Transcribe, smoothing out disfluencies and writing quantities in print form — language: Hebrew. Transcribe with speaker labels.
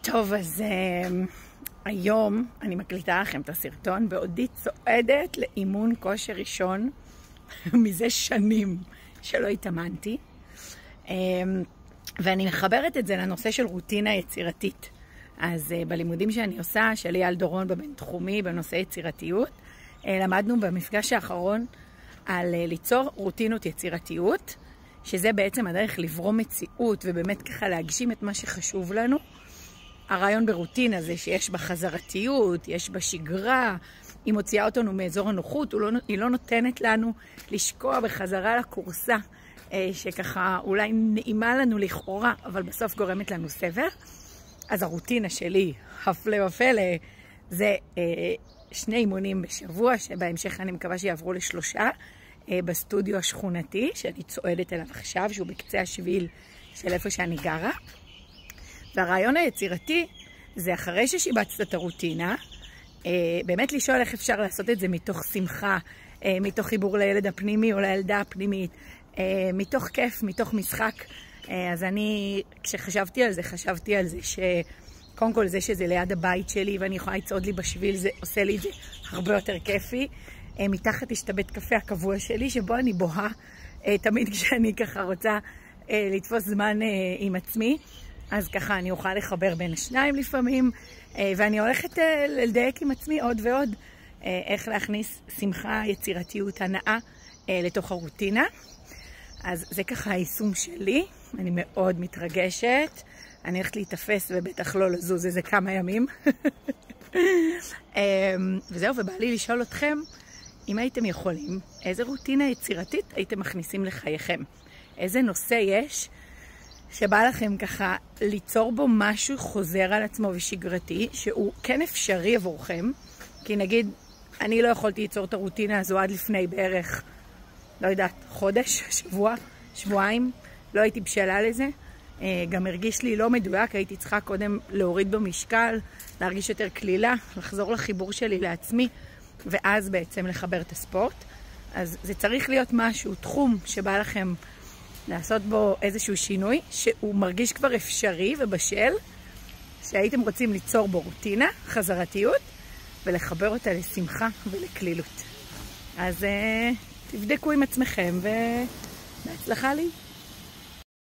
Speaker 1: טוב, אז היום אני מקליטה לכם את הסרטון בעודי צועדת לאימון כושר ראשון מזה שנים שלא התאמנתי, ואני מחברת את זה לנושא של רוטינה יצירתית. אז בלימודים שאני עושה, של אייל דורון בבינתחומי בנושא יצירתיות, למדנו במפגש האחרון על ליצור רוטינות יצירתיות, שזה בעצם הדרך לברום מציאות ובאמת ככה להגשים את מה שחשוב לנו. הרעיון ברוטינה זה שיש בה חזרתיות, יש בה שגרה, היא מוציאה אותנו מאזור הנוחות, היא לא נותנת לנו לשקוע בחזרה לקורסה, שככה אולי נעימה לנו לכאורה, אבל בסוף גורמת לנו סבל. אז הרוטינה שלי, הפלא ופלא, זה 2 אימונים בשבוע, שבהמשך אני מקווה שיעברו ל3, בסטודיו השכונתי, שאני צועדת אליו עכשיו, שהוא בקצה השביל של איפה שאני גרה. והרעיון היצירתי זה אחרי ששיבצת את הרוטינה, באמת לשאול איך אפשר לעשות את זה מתוך שמחה, מתוך חיבור לילד הפנימי או לילדה הפנימית, מתוך כיף, מתוך משחק. אז אני, כשחשבתי על זה, חשבתי על זה שקודם כל זה שזה ליד הבית שלי ואני יכולה לצעוד לי בשביל, זה עושה לי את זה הרבה יותר כיפי. מתחת יש את הבית קפה הקבוע שלי, שבו אני בוהה תמיד כשאני ככה רוצה לתפוס זמן עם עצמי. אז ככה אני אוכל לחבר בין השניים לפעמים, ואני הולכת לדייק עם עצמי עוד ועוד איך להכניס שמחה, יצירתיות, הנאה לתוך הרוטינה. אז זה ככה היישום שלי, אני מאוד מתרגשת, אני הולכת להתאפס ובטח לא לזוז איזה כמה ימים. וזהו, ובא לי לשאול אתכם, אם הייתם יכולים, איזה רוטינה יצירתית הייתם מכניסים לחייכם? איזה נושא יש שבא לכם ככה ליצור בו משהו חוזר על עצמו ושגרתי, שהוא כן אפשרי עבורכם? כי נגיד, אני לא יכולתי ליצור את הרוטינה הזו עד לפני בערך, לא יודעת, חודש, שבוע, שבועיים, לא הייתי בשלה לזה. גם הרגיש לי לא מדויק, הייתי צריכה קודם להוריד במשקל, להרגיש יותר כלילה, לחזור לחיבור שלי לעצמי, ואז בעצם לחבר את הספורט. אז זה צריך להיות משהו, תחום שבא לכם לעשות בו איזשהו שינוי, שהוא מרגיש כבר אפשרי ובשל, שהייתם רוצים ליצור בו רוטינה, חזרתיות, ולחבר אותה לשמחה ולכלילות. אז תבדקו עם עצמכם, ובהצלחה לי.